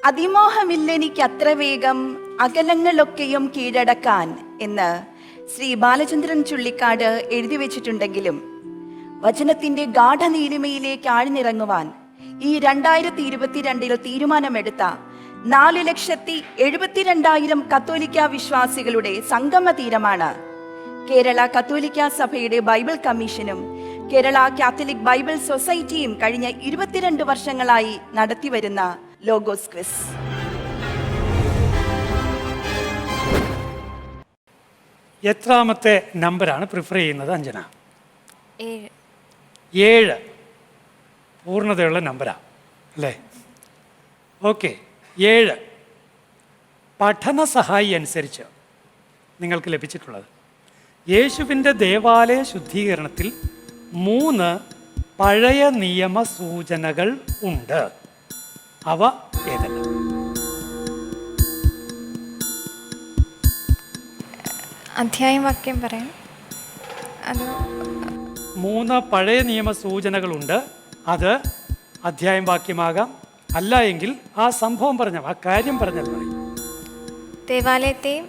അതിമോഹമില്ലെനിക്കത്ര വേഗം അകലങ്ങളൊക്കെയും കീഴടക്കാൻ എന്ന് ശ്രീ ബാലചന്ദ്രൻ ചുള്ളിക്കാട് എഴുതി വെച്ചിട്ടുണ്ടെങ്കിലും വചനത്തിന്റെ ഗാഠനീലിമയിലേക്ക് ആഴ്ന്നിറങ്ങുവാൻ ഈ 2022 തീരുമാനമെടുത്ത 4,72,000 കത്തോലിക്ക വിശ്വാസികളുടെ സംഗമ തീരമാണ് കേരള കത്തോലിക്ക സഭയുടെ ബൈബിൾ കമ്മീഷനും കേരള കാത്തലിക് ബൈബിൾ സൊസൈറ്റിയും കഴിഞ്ഞ 22 വർഷങ്ങളായി നടത്തിവരുന്ന ലോഗോസ് ക്വിസ്. എത്രാമത്തെ നമ്പറാണ് പ്രിഫർ ചെയ്യുന്നത് അഞ്ജന? 7 പൂർണ്ണതയുള്ള നമ്പറാണ് അല്ലേ? ഓക്കെ, 7 പഠന സഹായി അനുസരിച്ച് നിങ്ങൾക്ക് ലഭിച്ചിട്ടുള്ളത് യേശുവിൻ്റെ ദേവാലയ ശുദ്ധീകരണത്തിൽ 3 പഴയ നിയമ സൂചനകൾ ഉണ്ട്. അവ ഏതെല്ലാം? അധ്യായം വാക്യം പറയാം. അത് 3 പഴയ നിയമ സൂചനകളുണ്ട്. അത് അധ്യായം വാക്യമാകാം, അല്ല എങ്കിൽ ആ സംഭവം പറഞ്ഞാൽ, ആ കാര്യം പറഞ്ഞാൽ മതി. ദേവാലയത്തെയും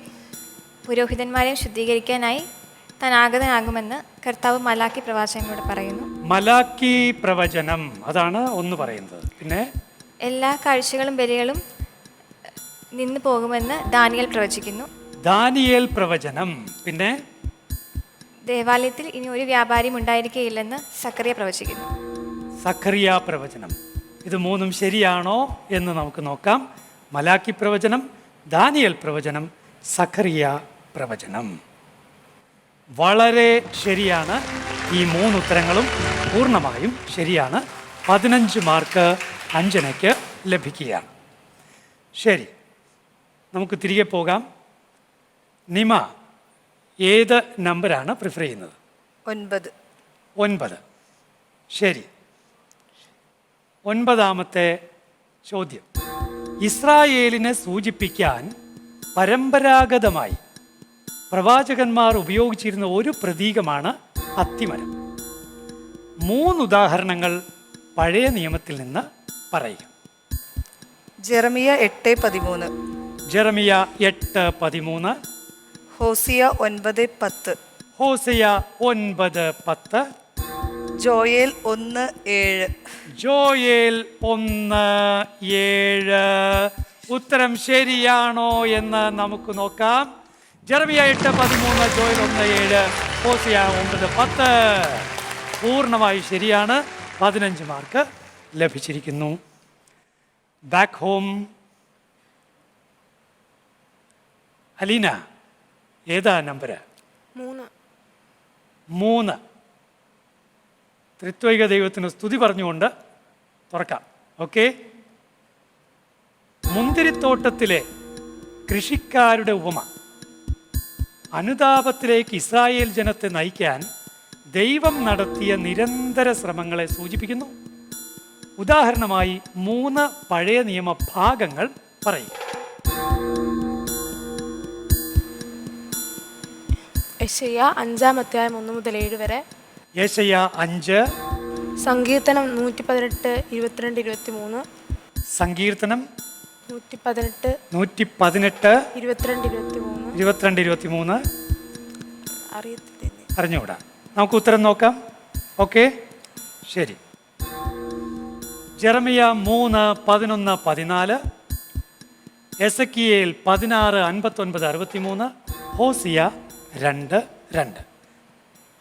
പുരോഹിതന്മാരെയും ശുദ്ധീകരിക്കാനായി താൻ ആഗതനാകുമെന്ന് കർത്താവ് മലാക്കി പ്രവാചകനോട് പറയുന്നു. മലാക്കി പ്രവചനം അതാണ് ഒന്ന് പറയുന്നത്. പിന്നെ എല്ലാ കാഴ്ചകളും ബലികളും നിന്നു പോകുമെന്ന് ദാനിയേൽ പ്രവചിക്കുന്നു. ദാനിയേൽ പ്രവചനം. പിന്നെ ദേവാലയത്തിൽ ഇനി ഒരു വ്യാപാരിയും ഉണ്ടായിരിക്കുകയില്ലെന്ന് സക്കറിയ പ്രവചിക്കുന്നു. സഖറിയ പ്രവചനം. ഇത് 3 ശരിയാണോ എന്ന് നമുക്ക് നോക്കാം. മലാക്കി പ്രവചനം, ദാനിയേൽ പ്രവചനം, സഖറിയ പ്രവചനം. വളരെ ശരിയാണ്. ഈ 3 ഉത്തരങ്ങളും പൂർണ്ണമായും ശരിയാണ്. 15 മാർക്ക് അഞ്ജനയ്ക്ക് ലഭിക്കുകയാണ്. ശരി, നമുക്ക് തിരികെ പോകാം. നിമ ഏത് നമ്പറാണ് പ്രിഫർ ചെയ്യുന്നത്? 9. ശരി, 9ാമത്തെ ചോദ്യം. ഇസ്രായേലിനെ സൂചിപ്പിക്കാൻ പരമ്പരാഗതമായി പ്രവാചകന്മാർ ഉപയോഗിച്ചിരുന്ന ഒരു പ്രതീകമാണ് അത്തിമരം. 3 ഉദാഹരണങ്ങൾ പഴയ നിയമത്തിൽ നിന്ന് പറയുക. ജെറമിയ 8:13, ജെറമിയ 8:13, ഹോസിയ 9:10, ഹോസിയ 9:10, ജോയേൽ 1:7. ജോയേൽ 1:7. ഉത്തരം ശരിയാണോ എന്ന് നമുക്ക് നോക്കാം. ജെറമിയ 8:13, ജോയേൽ 1:7, ഹോസിയ 9:10 പൂർണ്ണമായി ശരിയാണ്. 15 മാർക്ക് ലഭിച്ചിരിക്കുന്നു. ബാക്ക് ഹോം അലീന ഏതാ നമ്പർ? 3. ത്രിത്വൈക ദൈവത്തിന് സ്തുതി പറഞ്ഞുകൊണ്ട് തുറക്കാം. ഓക്കെ. മുന്തിരിത്തോട്ടത്തിലെ കൃഷിക്കാരുടെ ഉപമ അനുതാപത്തിലേക്ക് ഇസ്രായേൽ ജനത്തെ നയിക്കാൻ ദൈവം നടത്തിയ നിരന്തര ശ്രമങ്ങളെ സൂചിപ്പിക്കുന്നു. ഉദാഹരണമായി 3 പഴയ നിയമ ഭാഗങ്ങൾ പറയുക. യെശയ്യാ 5-ാം 1-7 വരെ, യെശയ്യാ 5, സങ്കീർത്തനം 118, 22, 23, സങ്കീർത്തനം 118, 118, 22, 23. അറിയത്തില്ല, അറിഞ്ഞുകൂടാ. നമുക്ക് ഉത്തരം നോക്കാം. ഓക്കെ, ശരി. ജെറമിയ 3, 11, 14, എസക്കിയേൽ 16, 59, 63, ഹോസിയ 2, 2.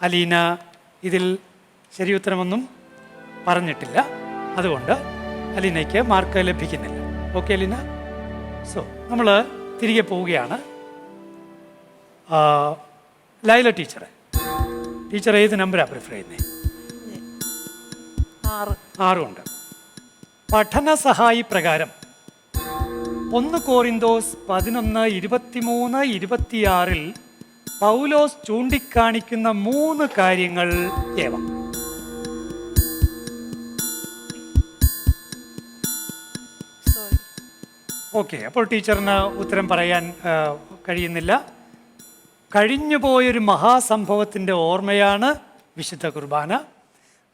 അലീന ഇതിൽ ശരി ഉത്തരമൊന്നും പറഞ്ഞിട്ടില്ല, അതുകൊണ്ട് അലീനയ്ക്ക് മാർക്ക് ലഭിക്കുന്നില്ല. ഓക്കെ അലീന. സോ നമ്മൾ തിരികെ പോവുകയാണ്. ലൈല ടീച്ചർ ഏത് നമ്പറാണ് പ്രിഫർ ചെയ്യുന്നത്? 6 ഉണ്ട്. പഠന സഹായി പ്രകാരം 1 കോറിന്തോസ് 11, 23, 26 പൗലോസ് ചൂണ്ടിക്കാണിക്കുന്ന 3 കാര്യങ്ങൾ ഏവ? ഓക്കെ, അപ്പോൾ ടീച്ചറിന് ഉത്തരം പറയാൻ കഴിയുന്നില്ല. കഴിഞ്ഞുപോയൊരു മഹാസംഭവത്തിൻ്റെ ഓർമ്മയാണ് വിശുദ്ധ കുർബാന.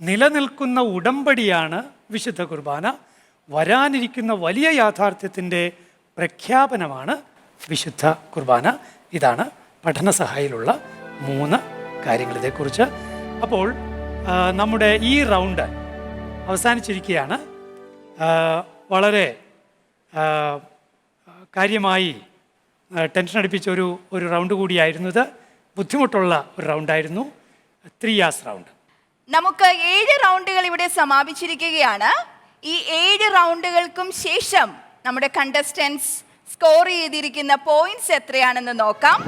നിലനിൽക്കുന്ന ഉടമ്പടിയാണ് വിശുദ്ധ കുർബാന. വരാനിരിക്കുന്ന വലിയ യാഥാർത്ഥ്യത്തിൻ്റെ പ്രഖ്യാപനമാണ് വിശുദ്ധ കുർബാന. ഇതാണ് പഠനസഹായിലുള്ള 3 കാര്യങ്ങൾ ഇതേക്കുറിച്ച്. അപ്പോൾ നമ്മുടെ ഈ റൗണ്ട് അവസാനിച്ചിരിക്കുകയാണ്. വളരെ കാര്യമായി ടെൻഷൻ അടിപ്പിച്ച ഒരു റൗണ്ട് കൂടിയായിരുന്നു ഇത്. ബുദ്ധിമുട്ടുള്ള ഒരു റൗണ്ടായിരുന്നു 3 hours റൗണ്ട്. നമുക്ക് 7 റൗണ്ടുകൾ ഇവിടെ സമാപിച്ചിരിക്കുകയാണ്. ഈ 7 റൗണ്ടുകൾക്കും ശേഷം നമ്മുടെ കണ്ടസ്റ്റൻസ് സ്കോർ ചെയ്തിരിക്കുന്ന പോയിന്റ്സ് എത്രയാണെന്ന് നോക്കാം.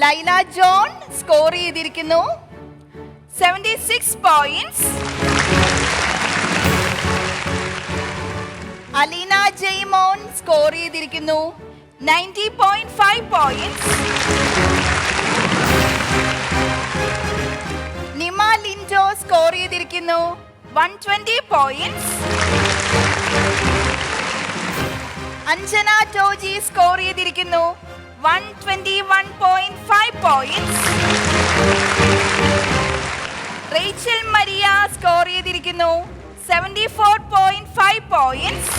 ലൈല ജോൺ സ്കോർ ചെയ്തിരിക്കുന്നു 76 പോയിന്റ്സ്. അലീന ജെയ്മോൻ സ്കോർ ചെയ്തിരിക്കുന്നു 90.5 പോയിന്റ്സ്. നിമ ലിൻഡോ സ്കോർ ചെയ്തിരിക്കുന്നു 120 പോയിന്റ്സ്. അഞ്ജന ടോജി സ്കോർ ചെയ്തിരിക്കുന്നു 121.5 പോയിന്റ്സ്. റേച്ചൽ മരിയ സ്കോർ ചെയ്തിരിക്കുന്നു 74.5 പോയിന്റ്സ്.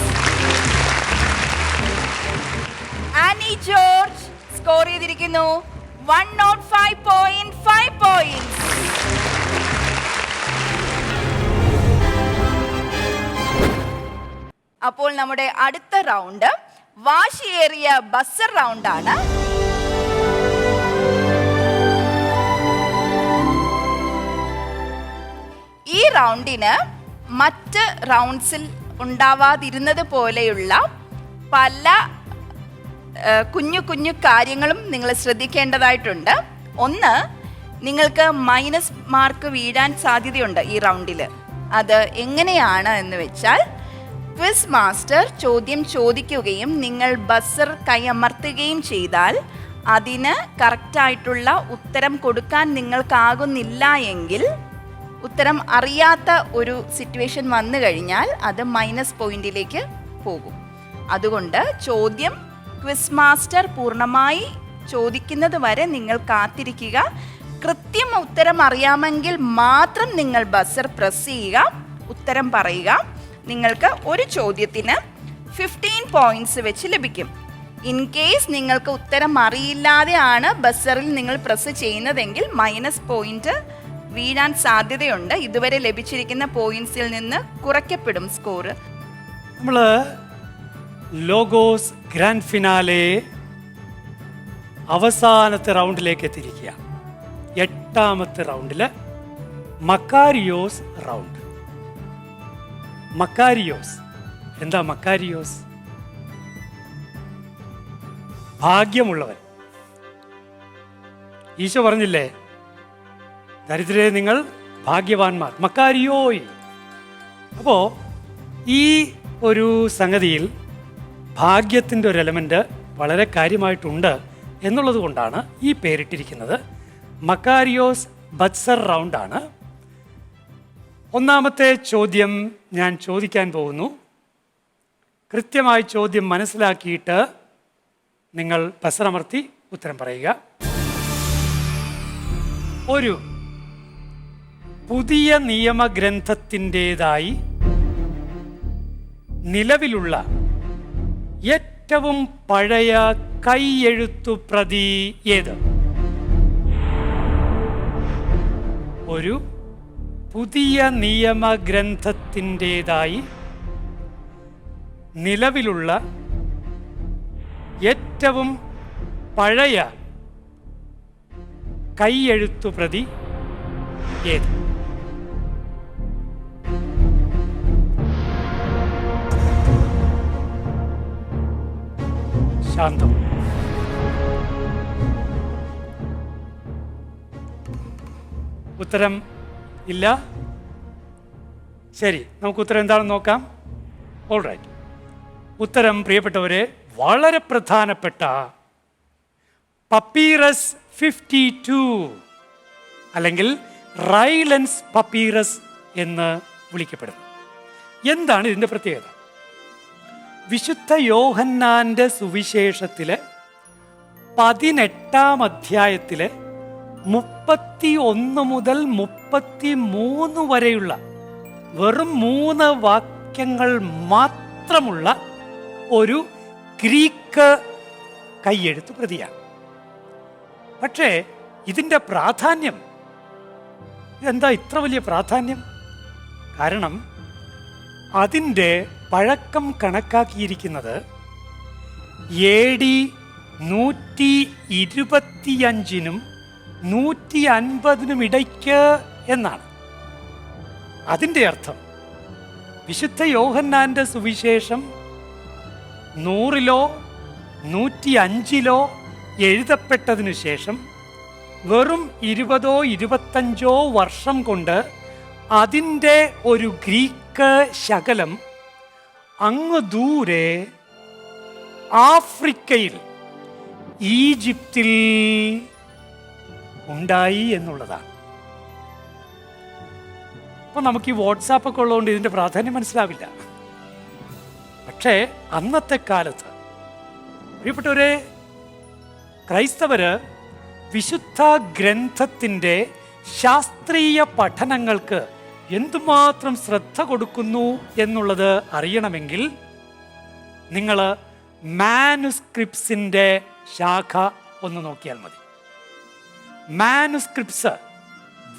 ആനി ജോർജ് സ്കോർ ചെയ്തിരിക്കുന്നു 105.5 പോയിന്റ്സ്. അപ്പോൾ നമ്മുടെ അടുത്ത റൗണ്ട് വാശിയേറിയ ബസർ റൗണ്ടാണ്. ഈ റൗണ്ടിന് മറ്റ് റൗണ്ട്സിൽ ഉണ്ടാവാതിരുന്നത് പോലെയുള്ള പല കുഞ്ഞു കുഞ്ഞു കാര്യങ്ങളും നിങ്ങൾ ശ്രദ്ധിക്കേണ്ടതായിട്ടുണ്ട്. ഒന്ന്, നിങ്ങൾക്ക് മൈനസ് മാർക്ക് വീഴാൻ സാധ്യതയുണ്ട് ഈ റൗണ്ടിൽ. അത് എങ്ങനെയാണ് എന്ന് വെച്ചാൽ, ക്വിസ് മാസ്റ്റർ ചോദ്യം ചോദിക്കുകയും നിങ്ങൾ ബസർ കൈയമർത്തുകയും ചെയ്താൽ അതിന് കറക്റ്റായിട്ടുള്ള ഉത്തരം കൊടുക്കാൻ നിങ്ങൾക്കാകുന്നില്ല എങ്കിൽ, ഉത്തരം അറിയാത്ത ഒരു സിറ്റുവേഷൻ വന്നു കഴിഞ്ഞാൽ അത് മൈനസ് പോയിന്റിലേക്ക് പോകും. അതുകൊണ്ട് ചോദ്യം ക്വിസ് മാസ്റ്റർ പൂർണ്ണമായി ചോദിക്കുന്നത് വരെ നിങ്ങൾ കാത്തിരിക്കുക. കൃത്യം ഉത്തരം അറിയാമെങ്കിൽ മാത്രം നിങ്ങൾ ബസർ പ്രസ് ചെയ്യുക, ഉത്തരം പറയുക. നിങ്ങൾക്ക് ഒരു ചോദ്യത്തിന് 15 പോയിന്റ്സ് വെച്ച് ലഭിക്കും. ഇൻ കേസ് നിങ്ങൾക്ക് ഉത്തരം അറിയില്ലാതെയാണ് ബസറിൽ നിങ്ങൾ പ്രസ് ചെയ്യുന്നതെങ്കിൽ മൈനസ് പോയിന്റ് വീഴാൻ സാധ്യതയുണ്ട്. ഇതുവരെ ലഭിച്ചിരിക്കുന്ന പോയിന്റ്സിൽ നിന്ന് കുറയ്ക്കപ്പെടും സ്കോർ. നമ്മൾ ലോഗോസ് ഗ്രാൻഡ് ഫിനാലെ അവസാനത്തെ റൗണ്ടിലേക്ക് എത്തിയിരിക്കുക. 8ാമത്തെ റൗണ്ടില് മക്കാരിയോസ് റൗണ്ട്. മക്കാരിയോസ് എന്താ? മക്കാരിയോസ് ഭാഗ്യമുള്ളവൻ. ഈശോ പറഞ്ഞില്ലേ, ദരിദ്രരെ നിങ്ങൾ ഭാഗ്യവാന്മാർ, മക്കാരിയോയ്. അപ്പോൾ ഈ ഒരു സംഗതിയിൽ ഭാഗ്യത്തിൻ്റെ ഒരു എലമെൻ്റ് വളരെ കാര്യമായിട്ടുണ്ട് എന്നുള്ളത് കൊണ്ടാണ് ഈ പേരിട്ടിരിക്കുന്നത്. മക്കാരിയോസ് ബത്സർ റൗണ്ടാണ്. 1ാമത്തെ ചോദ്യം ഞാൻ ചോദിക്കാൻ പോകുന്നു. കൃത്യമായി ചോദ്യം മനസ്സിലാക്കിയിട്ട് നിങ്ങൾ ബസറമർത്തി ഉത്തരം പറയുക. ഒരു പുതിയ നിയമഗ്രന്ഥത്തിൻ്റെതായി നിലവിലുള്ള ഏറ്റവും പഴയ കൈയെഴുത്തു പ്രതി ഏത്? ഒരു പുതിയ നിയമഗ്രന്ഥത്തിൻ്റെതായി നിലവിലുള്ള ഏറ്റവും പഴയ കൈയെഴുത്തു പ്രതി ഏത്? ശാന്തം. ഉത്തരം ഇല്ല. ശരി, നമുക്ക് ഉത്തരം എന്താണെന്ന് നോക്കാം. All right. ഉത്തരം പ്രിയപ്പെട്ടവരെ വളരെ പ്രധാനപ്പെട്ട പപ്പീറസ് 52 അല്ലെങ്കിൽ റൈലൻസ് പപ്പീറസ് എന്ന് വിളിക്കപ്പെടുന്നു. എന്താണ് ഇതിൻ്റെ പ്രത്യേകത? വിശുദ്ധ യോഹന്നാൻ്റെ സുവിശേഷത്തിലെ 18-ാം അധ്യായത്തിലെ 31 മുതൽ 33 വരെയുള്ള വെറും 3 വാക്യങ്ങൾ മാത്രമുള്ള ഒരു ഗ്രീക്ക് കൈയെഴുത്ത് പ്രതിയാണ്. പക്ഷേ ഇതിൻ്റെ പ്രാധാന്യം, ഇതെന്താ ഇത്ര വലിയ പ്രാധാന്യം? കാരണം അതിൻ്റെ പഴക്കം കണക്കാക്കിയിരിക്കുന്നത് AD 125-നും 150-നും ഇടയ്ക്ക് എന്നാണ്. അതിൻ്റെ അർത്ഥം വിശുദ്ധ യോഹന്നാൻ്റെ സുവിശേഷം 100-ലോ 105-ലോ എഴുതപ്പെട്ടതിനു ശേഷം വെറും 20-25 വർഷം കൊണ്ട് അതിൻ്റെ ഒരു ഗ്രീക്ക് ശകലം അങ്ങ് ദൂരെ ആഫ്രിക്കയിൽ, ഈജിപ്തിൽ ഉണ്ടായി എന്നുള്ളതാണ്. അപ്പോൾ നമുക്ക് ഈ വാട്സാപ്പൊക്കെ ഉള്ളതുകൊണ്ട് ഇതിൻ്റെ പ്രാധാന്യം മനസ്സിലാവില്ല. പക്ഷേ അന്നത്തെ കാലത്ത് പ്രിയപ്പെട്ടവരെ, ക്രൈസ്തവര് വിശുദ്ധ ഗ്രന്ഥത്തിൻ്റെ ശാസ്ത്രീയ പഠനങ്ങൾക്ക് എന്തുമാത്രം ശ്രദ്ധ കൊടുക്കുന്നു എന്നുള്ളത് അറിയണമെങ്കിൽ നിങ്ങൾ മാനുസ്ക്രിപ്റ്റ്സിൻ്റെ ശാഖ ഒന്ന് നോക്കിയാൽ മതി. മാനുസ്ക്രിപ്റ്റ്സ്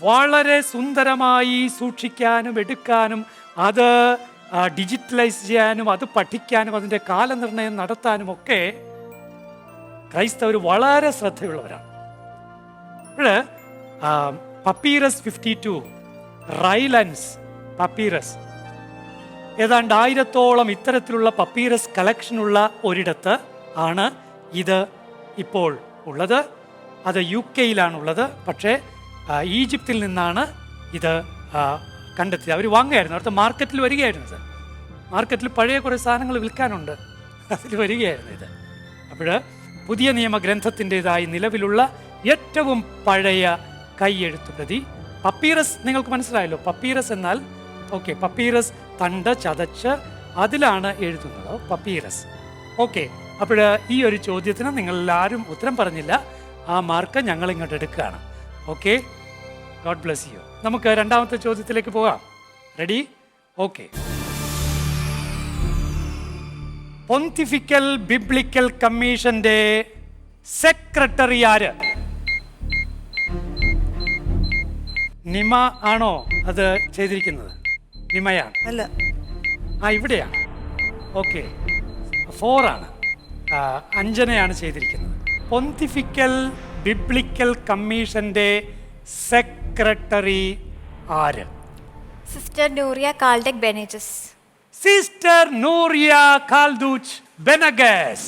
വളരെ സുന്ദരമായി സൂക്ഷിക്കാനും എടുക്കാനും അത് ഡിജിറ്റലൈസ് ചെയ്യാനും അത് പഠിക്കാനും അതിൻ്റെ കാലനിർണ്ണയം നടത്താനും ഒക്കെ ക്രൈസ്തവർ വളരെ ശ്രദ്ധയുള്ളവരാണ്. അപ്പോൾ പപ്പീറസ് 52 റൈലൻസ് പപ്പീറസ്, ഏതാണ്ട് 1000-ഓളം ഇത്തരത്തിലുള്ള പപ്പീറസ് കളക്ഷനുള്ള ഒരിടത്ത് ആണ് ഇത് ഇപ്പോൾ ഉള്ളത്. അത് UK-യിലാണുള്ളത്. പക്ഷേ ഈജിപ്തിൽ നിന്നാണ് ഇത് കണ്ടെത്തിയത്. അവർ വാങ്ങുകയായിരുന്നു, അവിടുത്തെ മാർക്കറ്റിൽ വരികയായിരുന്നു. ഇത് മാർക്കറ്റിൽ പഴയ കുറേ സാധനങ്ങൾ വിൽക്കാനുണ്ട്, അതിൽ വരികയായിരുന്നു ഇത്. അപ്പോൾ പുതിയ നിയമഗ്രന്ഥത്തിൻ്റെതായി നിലവിലുള്ള ഏറ്റവും പഴയ കൈയെഴുത്ത് പ്രതി പപ്പീറസ്. നിങ്ങൾക്ക് മനസ്സിലായല്ലോ, പപ്പീറസ് എന്നാൽ ഓക്കെ, പപ്പീറസ് തണ്ട് ചതച്ച് അതിലാണ് എഴുതുന്നത്, പപ്പീറസ്. ഓക്കെ, അപ്പോൾ ഈ ഒരു ചോദ്യത്തിന് നിങ്ങളെല്ലാവരും ഉത്തരം പറഞ്ഞില്ല. ആ മാർക്ക് ഞങ്ങൾ ഇങ്ങോട്ട് എടുക്കുകയാണ്. Okay, God bless you. നമുക്ക് രണ്ടാമത്തെ ചോദ്യത്തിലേക്ക് പോകാം. റെഡി? ഓക്കെ. പൊന്തിഫിക്കൽ ബിബ്ലിക്കൽ കമ്മീഷന്റെ സെക്രട്ടറി ആര്? നിമ ആണോ അത് ചെയ്തിരിക്കുന്നത്? നിമയാണ്? അല്ല. ഇവിടെയാണ്. ഓക്കെ, 4 ആണ്. അഞ്ജനയാണ് ചെയ്തിരിക്കുന്നത്. പൊന്തിഫിക്കൽ ബിബ്ലിക്കൽ കമ്മീഷന്റെ സെക്രട്ടറി ആര്? സിസ്റ്റർ നൂറിയ കാൽഡെക് ബെനേജസ്. സിസ്റ്റർ നൂറിയ കാൽഡൂച്ച് ബെനഗസ്,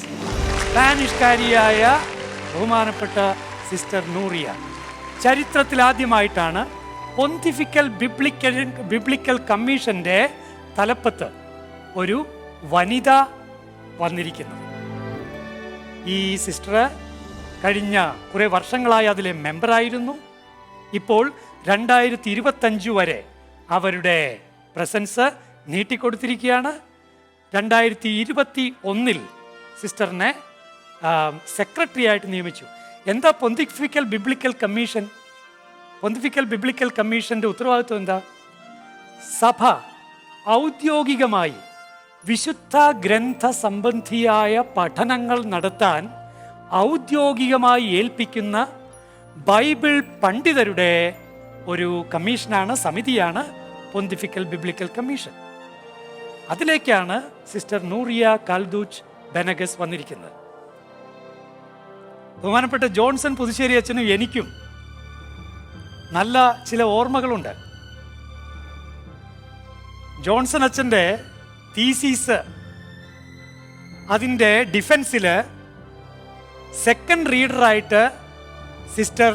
സ്പാനിഷ്കാരിയായ ബഹുമാനപ്പെട്ട സിസ്റ്റർ നൂറിയ. ചരിത്രത്തിൽ ആദ്യമായിട്ടാണ് പൊന്തിഫിക്കൽ ബിബ്ലിക്കൽ കമ്മീഷന്റെ തലപ്പത്ത് ഒരു വനിത വന്നിരിക്കുന്നത്. ഈ സിസ്റ്റർ കഴിഞ്ഞ കുറേ വർഷങ്ങളായി അതിലെ മെമ്പറായിരുന്നു. ഇപ്പോൾ 2025 വരെ അവരുടെ പ്രസൻസ് നീട്ടിക്കൊടുത്തിരിക്കുകയാണ്. 2021 സിസ്റ്ററിനെ സെക്രട്ടറി ആയിട്ട് നിയമിച്ചു. എന്താ pontifical biblical commission? Pontifical biblical കമ്മീഷന്റെ ഉത്തരവാദിത്വം എന്താ? സഭ ഔദ്യോഗികമായി വിശുദ്ധ ഗ്രന്ഥ സംബന്ധിയായ പഠനങ്ങൾ നടത്താൻ ഔദ്യോഗികമായി ഏൽപ്പിക്കുന്ന ബൈബിൾ പണ്ഡിതരുടെ ഒരു കമ്മീഷനാണ്, സമിതിയാണ് പൊന്തിഫിക്കൽ ബിബ്ലിക്കൽ കമ്മീഷൻ. അതിലേക്കാണ് സിസ്റ്റർ നൂറിയ കാൽഡൂച്ച് ബെനഗസ് വന്നിരിക്കുന്നത്. ബഹുമാനപ്പെട്ട ജോൺസൺ പുതുശ്ശേരി അച്ഛനും എനിക്കും നല്ല ചില ഓർമ്മകളുണ്ട്. ജോൺസൺ അച്ഛൻ്റെ തീസീസ്, അതിൻ്റെ ഡിഫൻസിൽ സെക്കൻഡ് റീഡറായിട്ട് സിസ്റ്റർ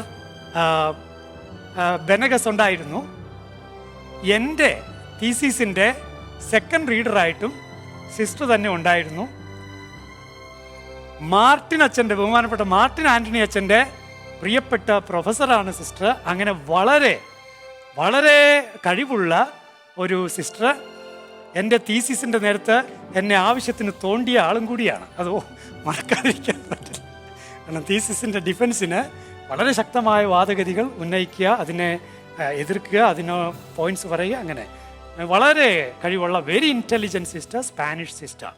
ബെനഗസ് ഉണ്ടായിരുന്നു. എൻ്റെ തീസീസിൻ്റെ സെക്കൻഡ് റീഡറായിട്ടും സിസ്റ്റർ തന്നെ ഉണ്ടായിരുന്നു. മാർട്ടിൻ അച്ഛൻ്റെ, ബഹുമാനപ്പെട്ട മാർട്ടിൻ ആൻ്റണി അച്ഛൻ്റെ പ്രിയപ്പെട്ട പ്രൊഫസറാണ് സിസ്റ്റർ. അങ്ങനെ വളരെ വളരെ കഴിവുള്ള ഒരു സിസ്റ്റർ. എൻ്റെ തീസിസിൻ്റെ നേരത്ത് എന്നെ ആവശ്യത്തിന് തോണ്ടിയ ആളും കൂടിയാണ്. അത് മറക്കാതിരിക്കാൻ പറ്റില്ല. കാരണം തീസിസിൻ്റെ ഡിഫൻസിന് വളരെ ശക്തമായ വാദഗതികൾ ഉന്നയിക്കുക, അതിനെ എതിർക്കുക, അതിന് പോയിന്റ്സ് പറയുക, അങ്ങനെ വളരെ കഴിവുള്ള very intelligent sister, Spanish sister.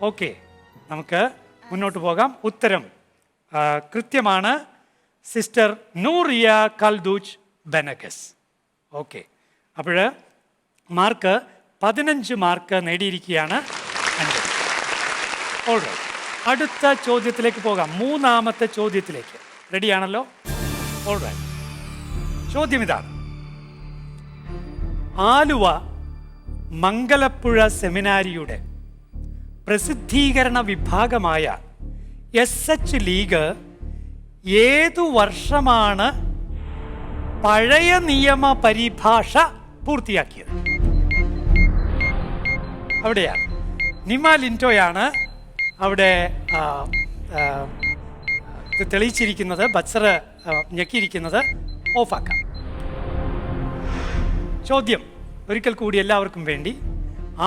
Okay, നമുക്ക് മുന്നോട്ട് പോകാം. ഉത്തരം കൃത്യമാണ്. സിസ്റ്റർ നൂറിയ കൽദൂച്ച് ബെനഗസ്. ഓക്കെ, അപ്പോൾ മാർക്ക് 15 മാർക്ക് നേടിയിരിക്കുകയാണ് അഞ്ജലി. ഓൾറൈറ്റ്, അടുത്ത ചോദ്യത്തിലേക്ക് പോകാം. മൂന്നാമത്തെ ചോദ്യത്തിലേക്ക് റെഡിയാണല്ലോ? ഓൾറൈറ്റ്, ചോദ്യം ഇതാണ്. ആലുവ മംഗലപ്പുഴ സെമിനാരിയുടെ പ്രസിദ്ധീകരണ വിഭാഗമായ SH ലീഗ് ഏതു വർഷമാണ് പഴയ നിയമ പരിഭാഷ പൂർത്തിയാക്കിയത്? അവിടെയാണ് നിമ ലിൻറ്റോയാണ് അവിടെ ഇത് തെളിയിച്ചിരിക്കുന്നത്. ബത്സർ ഞെക്കിയിരിക്കുന്നത് ഓഫാക്കാം. ചോദ്യം ഒരിക്കൽ കൂടി എല്ലാവർക്കും വേണ്ടി.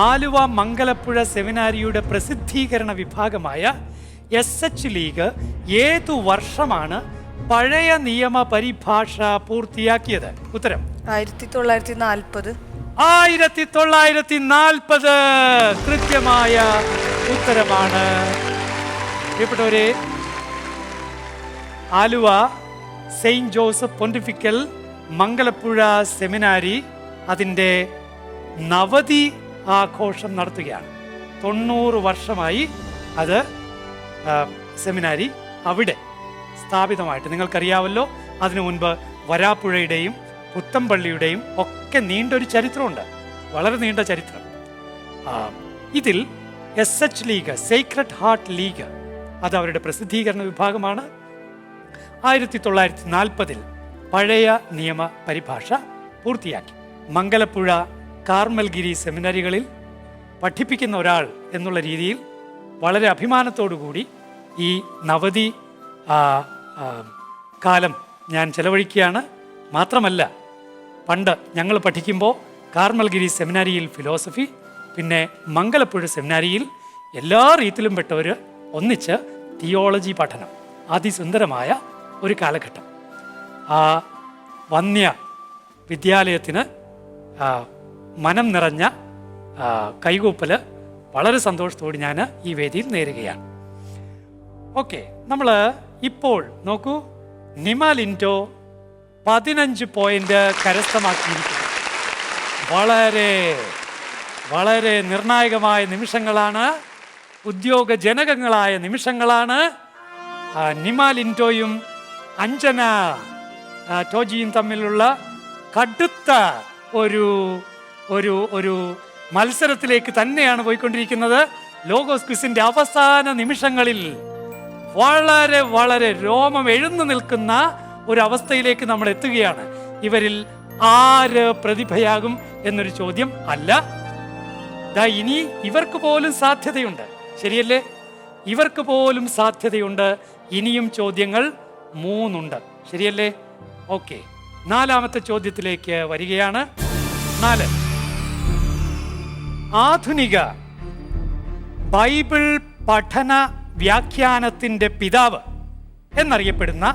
ആലുവ മംഗലപ്പുഴ സെമിനാരിയുടെ പ്രസിദ്ധീകരണ വിഭാഗമായ SH ലീഗ് ഏതു വർഷമാണ് പഴയ നിയമ പരിഭാഷ പൂർത്തിയാക്കിയത്? ഉത്തരം 1940. 1940 കൃത്യമായ ഉത്തരമാണ്. പ്രിയപ്പെട്ടവരെ, Aluva saint Joseph pontifical Mangalapuzha സെമിനാരി അതിൻ്റെ നവതി ആഘോഷം നടത്തുകയാണ്. 90 വർഷമായി അത് സെമിനാരി അവിടെ സ്ഥാപിതമായിട്ട്. നിങ്ങൾക്കറിയാമല്ലോ, അതിനു മുൻപ് വരാപ്പുഴയുടെയും പുത്തമ്പള്ളിയുടെയും ഒക്കെ നീണ്ടൊരു ചരിത്രമുണ്ട്, വളരെ നീണ്ട ചരിത്രം. ഇതിൽ SH league, Sacred heart league, അത് അവരുടെ പ്രസിദ്ധീകരണ വിഭാഗമാണ്. 1940 പഴയ നിയമ പരിഭാഷ പൂർത്തിയാക്കി. മംഗലപ്പുഴ കാർമൽഗിരി സെമിനാരികളിൽ പഠിപ്പിക്കുന്ന ഒരാൾ എന്നുള്ള രീതിയിൽ വളരെ അഭിമാനത്തോടുകൂടി ഈ നവതി കാലം ഞാൻ ചെലവഴിക്കുകയാണ്. മാത്രമല്ല, പണ്ട് ഞങ്ങൾ പഠിക്കുമ്പോൾ കാർമൽഗിരി സെമിനാരിയിൽ ഫിലോസഫി, പിന്നെ മംഗലപ്പുഴ സെമിനാരിയിൽ എല്ലാ റീത്തിലും പെട്ടവർ ഒന്നിച്ച് തിയോളജി പഠനം, അതിസുന്ദരമായ ഒരു കാലഘട്ടം. ആ വന്യ വിദ്യാലയത്തിന് മനം നിറഞ്ഞ കൈകൂപ്പൽ വളരെ സന്തോഷത്തോടെ ഞാൻ ഈ വേദിയിൽ നേരുകയാണ്. ഓക്കെ, നമ്മൾ ഇപ്പോൾ നോക്കൂ, നിമ ലിൻറ്റോ 15 പോയിന്റ് കരസ്ഥമാക്കിയിരിക്കുന്നു. വളരെ വളരെ നിർണായകമായ നിമിഷങ്ങളാണ്, ഉദ്യോഗജനകങ്ങളായ നിമിഷങ്ങളാണ്. നിമ ലിൻറ്റോയും അഞ്ജന ടോജിയും തമ്മിലുള്ള കടുത്ത ഒരു ഒരു ഒരു മത്സരത്തിലേക്ക് തന്നെയാണ് പോയിക്കൊണ്ടിരിക്കുന്നത്. ലോഗോസ് ക്വിസിന്റെ അവസാന നിമിഷങ്ങളിൽ വളരെ വളരെ രോമം എഴുന്നു നിൽക്കുന്ന ഒരവസ്ഥയിലേക്ക് നമ്മൾ എത്തുകയാണ്. ഇവരിൽ ആര് പ്രതിഭയാകും എന്നൊരു ചോദ്യം അല്ല. ഇനി ഇവർക്ക് പോലും സാധ്യതയുണ്ട്, ശരിയല്ലേ? ഇവർക്ക് പോലും സാധ്യതയുണ്ട്. ഇനിയും ചോദ്യങ്ങൾ 3 ഉണ്ട്, ശരിയല്ലേ? ഓക്കെ, 4ാമത്തെ ചോദ്യത്തിലേക്ക് വരികയാണ്. 4, ആധുനിക ബൈബിൾ പഠന വ്യാഖ്യാനത്തിന്റെ പിതാവ് എന്നറിയപ്പെടുന്ന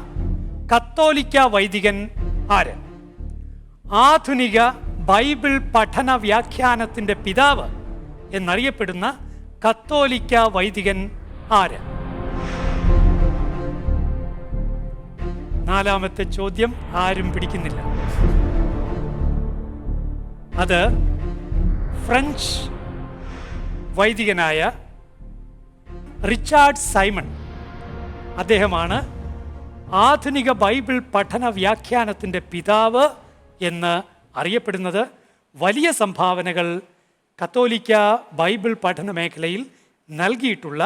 കത്തോലിക്ക വൈദികൻ ആര്? ആധുനിക ബൈബിൾ പഠന വ്യാഖ്യാനത്തിന്റെ പിതാവ് എന്നറിയപ്പെടുന്ന കത്തോലിക്ക വൈദികൻ ആര്? 4ാമത്തെ ചോദ്യം ആരും പിടിക്കുന്നില്ല. അത് ഫ്രഞ്ച് വൈദികനായ റിച്ചാർഡ് സൈമൺ. അദ്ദേഹമാണ് ആധുനിക ബൈബിൾ പഠന വ്യാഖ്യാനത്തിൻ്റെ പിതാവ് എന്ന് അറിയപ്പെടുന്നത്. വലിയ സംഭാവനകൾ കത്തോലിക്ക ബൈബിൾ പഠന മേഖലയിൽ നൽകിയിട്ടുള്ള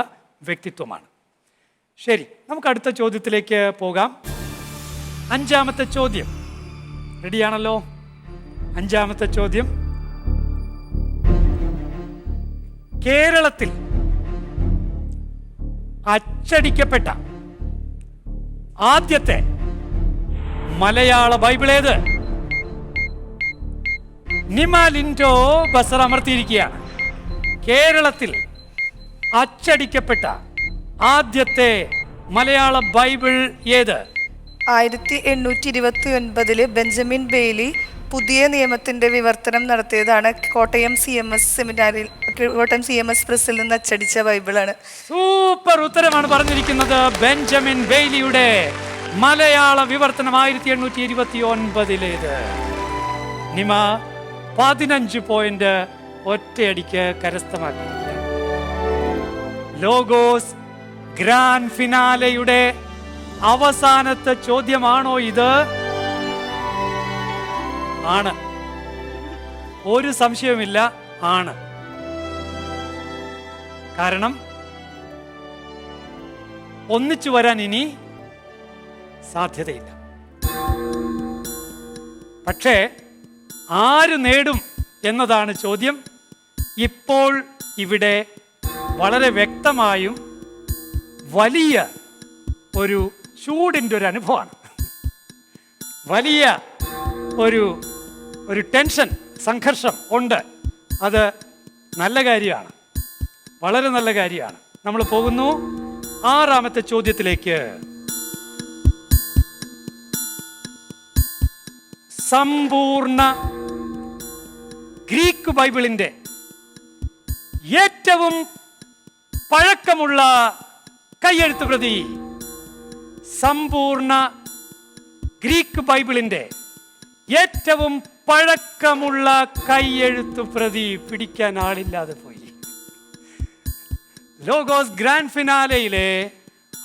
വ്യക്തിത്വമാണ്. ശരി, നമുക്ക് അടുത്ത ചോദ്യത്തിലേക്ക് പോകാം. 5ാമത്തെ ചോദ്യം റെഡിയാണല്ലോ? 5ാമത്തെ ചോദ്യം, കേരളത്തിൽ അച്ചടിക്കപ്പെട്ട ആദ്യത്തെ മലയാള ബൈബിൾ ഏത്? നിമ ലിൻറ്റോ ബസർ അമർത്തിയിരിക്കുകയാണ്. കേരളത്തിൽ അച്ചടിക്കപ്പെട്ട ആദ്യത്തെ മലയാള ബൈബിൾ ഏത്? 1829 ബെഞ്ചമിൻ ബെയ്ലി പുതിയ നിയമത്തിന്റെ വിവർത്തനം നടത്തിയതാണ്. കോട്ടയം CMS സെമിനാരിൽ, കോട്ടയം CMS പ്രസിൽ നിന്ന് അച്ചടിച്ച ബൈബിളാണ്. സൂപ്പർ ഉത്തരമാണ് പറഞ്ഞിരിക്കുന്നത്. ബെഞ്ചമിൻ ബെയ്ലിയുടെ മലയാള വിവർത്തനം 1829 നിമ 15 പോയിന്റ് ഒറ്റയടിക്ക് കരസ്ഥമാക്കിയിരിക്കുക. ലോഗോസ് ഗ്രാൻഡ് ഫിനാലയുടെ അവസാനത്തെ ചോദ്യമാണോ ഇത്? ആണ്. ഒരു സംശയവുമില്ല, ആണ്. കാരണം ഒന്നിച്ചു വരാൻ ഇനി സാധ്യതയില്ല. പക്ഷേ ആര് നേടും എന്നതാണ് ചോദ്യം. ഇപ്പോൾ ഇവിടെ വളരെ വ്യക്തമായും വലിയ ഒരു ചൂടിൻ്റെ ഒരു അനുഭവമാണ്. വലിയ ഒരു ടെൻഷൻ, സംഘർഷം ഉണ്ട്. അത് നല്ല കാര്യമാണ്, വളരെ നല്ല കാര്യമാണ്. നമ്മൾ പോകുന്നു 6ാമത്തെ ചോദ്യത്തിലേക്ക്. സമ്പൂർണ്ണ ഗ്രീക്ക് ബൈബിളിന്റെ ഏറ്റവും പഴക്കമുള്ള കയ്യെഴുത്ത് പ്രതി. സമ്പൂർണ്ണ ഗ്രീക്ക് ബൈബിളിന്റെ ഏറ്റവും പഴക്കമുള്ള കയ്യെഴുത്ത് പ്രതി പിടിക്കാൻ ആളില്ലാതെ പോയി. ലോഗോസ് ഗ്രാൻഡ് ഫിനാലയിലെ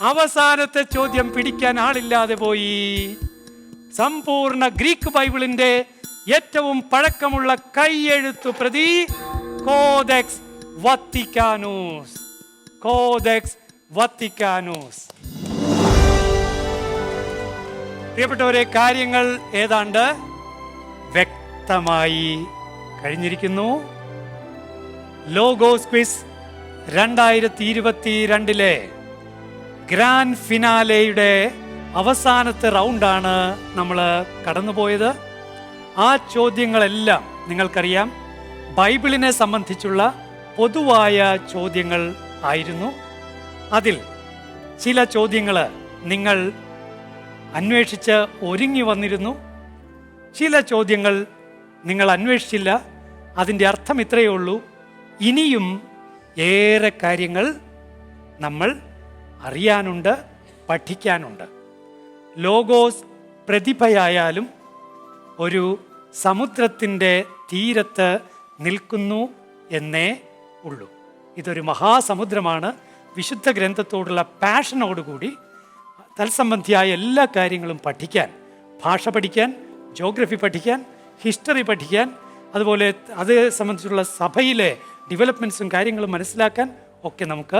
അവസാനത്തെ ചോദ്യം പിടിക്കാൻ ആളില്ലാതെ പോയി. സമ്പൂർണ്ണ ഗ്രീക്ക് ബൈബിളിന്റെ ഏറ്റവും പഴക്കമുള്ള കയ്യെഴുത്തു പ്രതി കോദെക്സ് വത്തിക്കാനൂസ്. കോദെക്സ് വത്തിക്കാനൂസ്. പ്രിയപ്പെട്ടവരെ, കാര്യങ്ങൾ ഏതാണ്ട് വ്യക്തമായി കഴിഞ്ഞിരിക്കുന്നു. ലോഗോസ് ക്വിസ് 2022 ഗ്രാൻഡ് ഫിനാലയുടെ അവസാനത്തെ റൗണ്ടാണ് നമ്മൾ കടന്നുപോയത്. ആ ചോദ്യങ്ങളെല്ലാം നിങ്ങൾക്കറിയാം, ബൈബിളിനെ സംബന്ധിച്ചുള്ള പൊതുവായ ചോദ്യങ്ങൾ ആയിരുന്നു. അതിൽ ചില ചോദ്യങ്ങൾ നിങ്ങൾ അന്വേഷിച്ച് ഒരുങ്ങി വന്നിരുന്നു, ചില ചോദ്യങ്ങൾ നിങ്ങൾ അന്വേഷിച്ചില്ല. അതിൻ്റെ അർത്ഥം ഇത്രയേ ഉള്ളൂ, ഇനിയും ഏറെ കാര്യങ്ങൾ നമ്മൾ അറിയാനുണ്ട്, പഠിക്കാനുണ്ട്. ലോഗോസ് പ്രതിഭയായാലും ഒരു സമുദ്രത്തിൻ്റെ തീരത്ത് നിൽക്കുന്നു എന്നേ ഉള്ളൂ. ഇതൊരു മഹാസമുദ്രമാണ്. വിശുദ്ധ ഗ്രന്ഥത്തോടുള്ള പാഷനോടുകൂടി തത്സംബന്ധിയായ എല്ലാ കാര്യങ്ങളും പഠിക്കാൻ, ഭാഷ പഠിക്കാൻ, ജോഗ്രഫി പഠിക്കാൻ, ഹിസ്റ്ററി പഠിക്കാൻ, അതുപോലെ അത് സംബന്ധിച്ചുള്ള സഭയിലെ ഡെവലപ്മെൻറ്റ്സും കാര്യങ്ങളും മനസ്സിലാക്കാൻ ഒക്കെ നമുക്ക്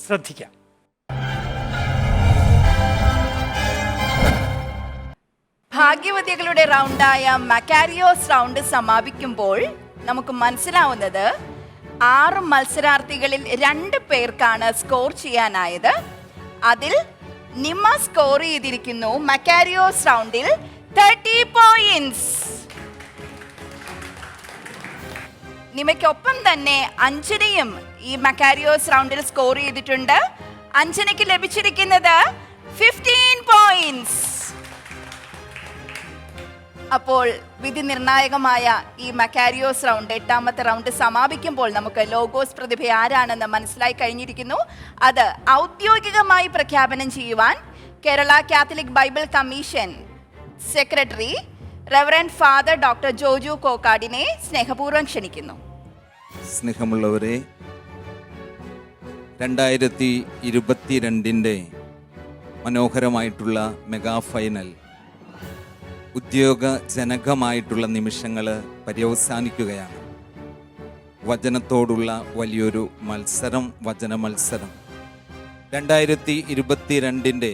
ശ്രദ്ധിക്കാം. ഭാഗ്യവതികളുടെ റൗണ്ടായ മക്കാരിയോസ് റൗണ്ട് സമാപിക്കുമ്പോൾ നമുക്ക് മനസ്സിലാവുന്നത് 6 മത്സരാർത്ഥികളിൽ 2 പേർക്കാണ് സ്കോർ ചെയ്യാനായത്. അതിൽ നിമ സ്കോർ ചെയ്തിരിക്കുന്നു മക്കാരിയോസ് റൗണ്ടിൽ 30 പോയിന്റ്സ്. നിമയ്ക്കൊപ്പം തന്നെ അഞ്ജനയും ഈ മക്കാരിയോസ് റൗണ്ടിൽ സ്കോർ ചെയ്തിട്ടുണ്ട്. അഞ്ജനയ്ക്ക് ലഭിച്ചിരിക്കുന്നത് 15 പോയിന്റ്സ്. അപ്പോൾ വിധി നിർണായകമായ ഈ മക്കാരിയോസ് റൗണ്ട് 8ാമത്തെ റൗണ്ട് സമാപിക്കുമ്പോൾ നമുക്ക് ലോഗോസ് പ്രതിഭ ആരാണെന്ന് മനസ്സിലായി കഴിഞ്ഞിരിക്കുന്നു. അത് ഔദ്യോഗികമായി പ്രഖ്യാപനം ചെയ്യുവാൻ Kerala catholic bible commission secretary reverend father doctor Joju കോക്കാടിനെ സ്നേഹപൂർവ്വം ക്ഷണിക്കുന്നു. സ്നേഹമുള്ളവരെ, 2022 മനോഹരമായിട്ടുള്ള മെഗാ ഫൈനൽ ഉദ്യോഗജനകമായിട്ടുള്ള നിമിഷങ്ങൾ പര്യവസാനിക്കുകയാണ്. വചനത്തോടുള്ള വലിയൊരു മത്സരം, വചന മത്സരം. 2022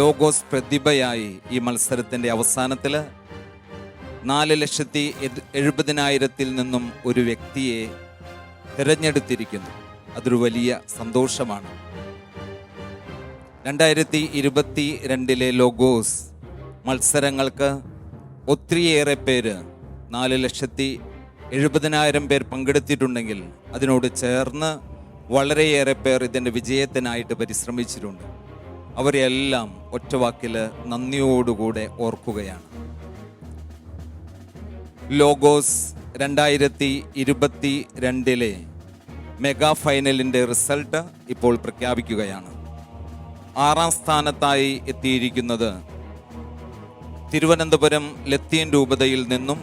ലോഗോസ് പ്രതിഭയായി ഈ മത്സരത്തിൻ്റെ അവസാനത്തിൽ 4,70,000 നിന്നും ഒരു വ്യക്തിയെ തിരഞ്ഞെടുത്തിരിക്കുന്നു. അതൊരു വലിയ സന്തോഷമാണ്. 2022 ലോഗോസ് മത്സരങ്ങൾക്ക് ഒത്തിരിയേറെ പേര്, 4,70,000 പേർ പങ്കെടുത്തിട്ടുണ്ടെങ്കിൽ അതിനോട് ചേർന്ന് വളരെയേറെ പേർ ഇതിൻ്റെ വിജയത്തിനായിട്ട് പരിശ്രമിച്ചിട്ടുണ്ട്. അവരെല്ലാം ഒറ്റവാക്കിൽ നന്ദിയോടുകൂടെ ഓർക്കുകയാണ്. ലോഗോസ് 2022 മെഗാ ഫൈനലിൻ്റെ റിസൾട്ട് ഇപ്പോൾ പ്രഖ്യാപിക്കുകയാണ്. 6ാം സ്ഥാനത്തായി എത്തിയിരിക്കുന്നത് തിരുവനന്തപുരം ലത്തീൻ രൂപതയിൽ നിന്നും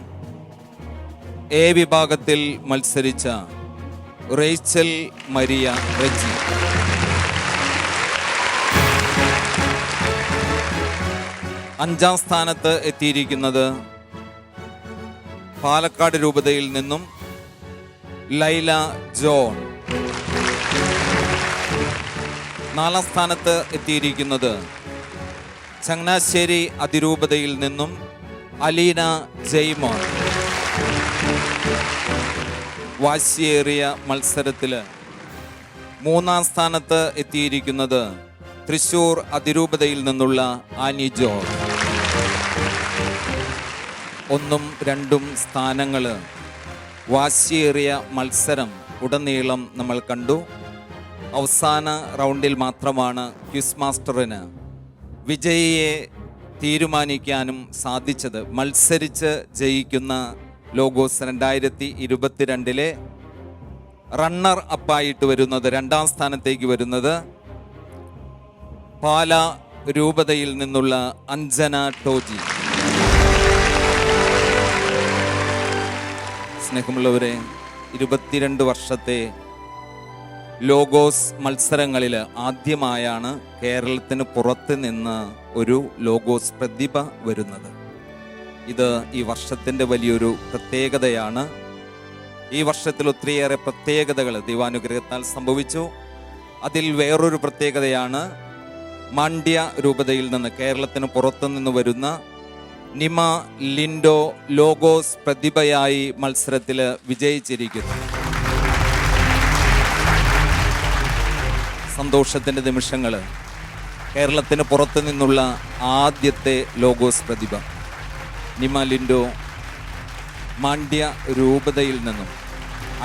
എ വിഭാഗത്തിൽ മത്സരിച്ച റേച്ചൽ മരിയ റെജി. 5ാം സ്ഥാനത്ത് എത്തിയിരിക്കുന്നത് പാലക്കാട് രൂപതയിൽ നിന്നും ലൈല ജോൺ. 4ാം സ്ഥാനത്ത് എത്തിയിരിക്കുന്നത് ചങ്ങനാശ്ശേരി അതിരൂപതയിൽ നിന്നും അലീന ജെയ്മോൻ. വാശിയേറിയ മത്സരത്തിൽ 3ാം സ്ഥാനത്ത് എത്തിയിരിക്കുന്നത് തൃശൂർ അതിരൂപതയിൽ നിന്നുള്ള ആനി ജോർജ്. 1ഉം 2ഉം സ്ഥാനങ്ങൾ വാശിയേറിയ മത്സരം ഉടനീളം നമ്മൾ കണ്ടു. അവസാന റൗണ്ടിൽ മാത്രമാണ് ക്വിസ് മാസ്റ്ററിന് വിജയിയെ തീരുമാനിക്കാനും സാധിച്ചത്. മത്സരിച്ച് ജയിക്കുന്ന ലോഗോസ് 2022 റണ്ണർ അപ്പായിട്ട് വരുന്നത്, 2ാം സ്ഥാനത്തേക്ക് വരുന്നത് പാലാ രൂപതയിൽ നിന്നുള്ള അഞ്ജന ടോജി. സ്നേഹമുള്ളവരെ, 22 വർഷത്തെ ലോഗോസ് മത്സരങ്ങളിൽ ആദ്യമായാണ് കേരളത്തിന് പുറത്ത് നിന്ന് ഒരു ലോഗോസ് പ്രതിഭ വരുന്നത്. ഇത് ഈ വർഷത്തിൻ്റെ വലിയൊരു പ്രത്യേകതയാണ്. ഈ വർഷത്തിൽ ഒത്തിരിയേറെ പ്രത്യേകതകൾ ദൈവാനുഗ്രഹത്താൽ സംഭവിച്ചു. അതിൽ വേറൊരു പ്രത്യേകതയാണ് മാണ്ഡ്യ രൂപതയിൽ നിന്ന്, കേരളത്തിന് പുറത്തു നിന്ന് വരുന്ന നിമ ലിൻഡോ ലോഗോസ് പ്രതിഭയായി മത്സരത്തിൽ വിജയിച്ചിരിക്കുന്നു. സന്തോഷത്തിൻ്റെ നിമിഷങ്ങൾ. കേരളത്തിന് പുറത്തു നിന്നുള്ള ആദ്യത്തെ ലോഗോസ് പ്രതിഭ നിമ ലിൻഡോ മാണ്ഡ്യ രൂപതയിൽ നിന്നും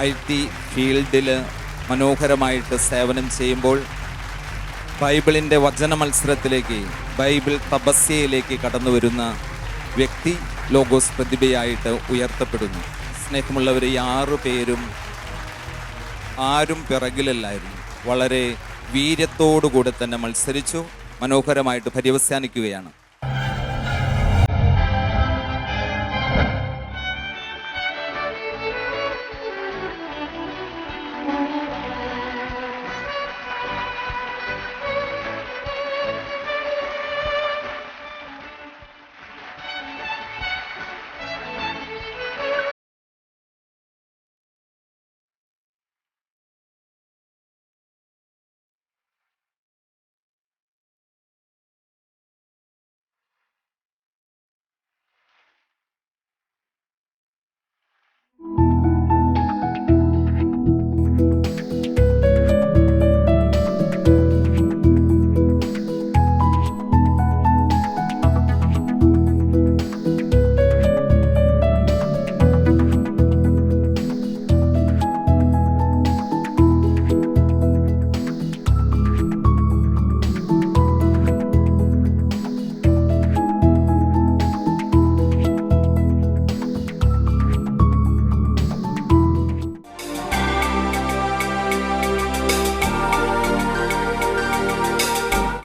IT ഫീൽഡിൽ മനോഹരമായിട്ട് സേവനം ചെയ്യുമ്പോൾ ബൈബിളിൻ്റെ വചന മത്സരത്തിലേക്ക്, ബൈബിൾ തപസ്യയിലേക്ക് കടന്നു വരുന്ന വ്യക്തി ലോഗോസ് പ്രതിഭയായിട്ട് ഉയർത്തപ്പെടുന്നു. സ്നേഹമുള്ളവർ, ഈ 6 പേരും ആരും പിറകിലല്ലായിരുന്നു. വളരെ വീര്യത്തോടുകൂടെ തന്നെ മത്സരിച്ചു, മനോഹരമായിട്ട് പര്യവസാനിക്കുകയാണ്.